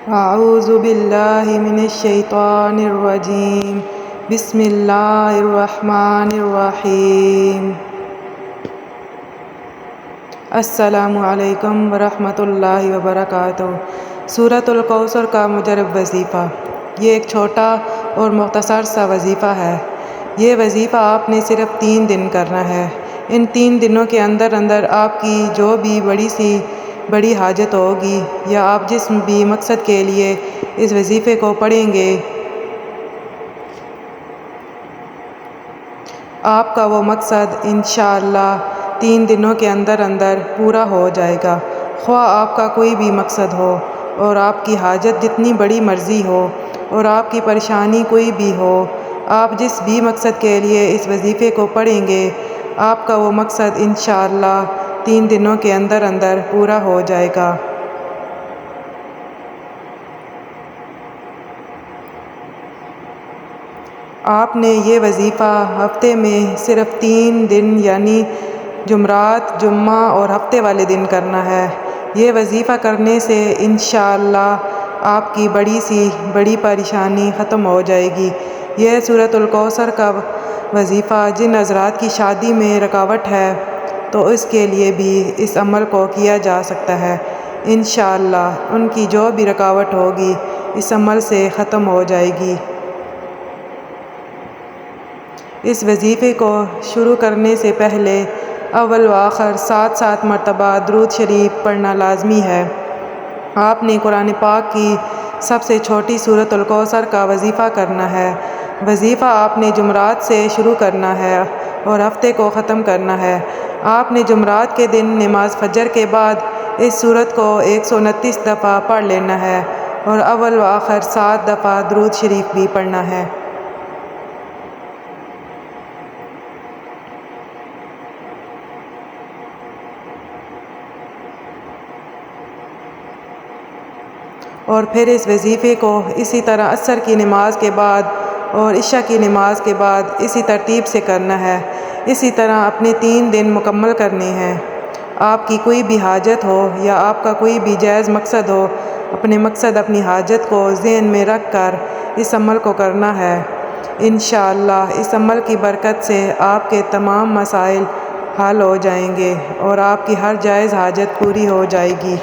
اعوذ باللہ من الشیطان الرجیم بسم اللہ الرحمن الرحیم السلام علیکم ورحمۃ اللہ وبرکاتہ۔ سورۃ الکوثر کا مجرب وظیفہ۔ یہ ایک چھوٹا اور مختصر سا وظیفہ ہے۔ یہ وظیفہ آپ نے صرف 3 دن کرنا ہے۔ ان 3 دنوں کے اندر آپ کی جو بھی بڑی حاجت ہوگی یا آپ جس بھی مقصد کے لیے اس وظیفے کو پڑھیں گے، آپ کا وہ مقصد انشاءاللہ 3 دنوں کے اندر پورا ہو جائے گا۔ خواہ آپ کا کوئی بھی مقصد ہو اور آپ کی حاجت جتنی بڑی مرضی ہو اور آپ کی پریشانی کوئی بھی ہو، آپ جس بھی مقصد کے لیے اس وظیفے کو پڑھیں گے، آپ کا وہ مقصد انشاءاللہ 3 دنوں کے اندر پورا ہو جائے گا۔ آپ نے یہ وظیفہ ہفتے میں صرف 3 دن یعنی جمعرات، جمعہ اور ہفتے والے دن کرنا ہے۔ یہ وظیفہ کرنے سے انشاءاللہ آپ کی بڑی پریشانی ختم ہو جائے گی۔ یہ سورۃ الکوثر کا وظیفہ جن حضرات کی شادی میں رکاوٹ ہے تو اس کے لیے بھی اس عمل کو کیا جا سکتا ہے۔ انشاءاللہ ان کی جو بھی رکاوٹ ہوگی اس عمل سے ختم ہو جائے گی۔ اس وظیفے کو شروع کرنے سے پہلے اول و آخر 7 مرتبہ درود شریف پڑھنا لازمی ہے۔ آپ نے قرآن پاک کی سب سے چھوٹی سورۃ الکوثر کا وظیفہ کرنا ہے۔ وظیفہ آپ نے جمعرات سے شروع کرنا ہے اور ہفتے کو ختم کرنا ہے۔ آپ نے جمعرات کے دن نماز فجر کے بعد اس سورت کو 129 دفعہ پڑھ لینا ہے اور اول و آخر 7 دفعہ درود شریف بھی پڑھنا ہے۔ اور پھر اس وظیفے کو اسی طرح عصر کی نماز کے بعد اور عشاء کی نماز کے بعد اسی ترتیب سے کرنا ہے۔ اسی طرح اپنے 3 دن مکمل کرنے ہیں۔ آپ کی کوئی بھی حاجت ہو یا آپ کا کوئی بھی جائز مقصد ہو، اپنی حاجت کو ذہن میں رکھ کر اس عمل کو کرنا ہے۔ انشاءاللہ اس عمل کی برکت سے آپ کے تمام مسائل حل ہو جائیں گے اور آپ کی ہر جائز حاجت پوری ہو جائے گی۔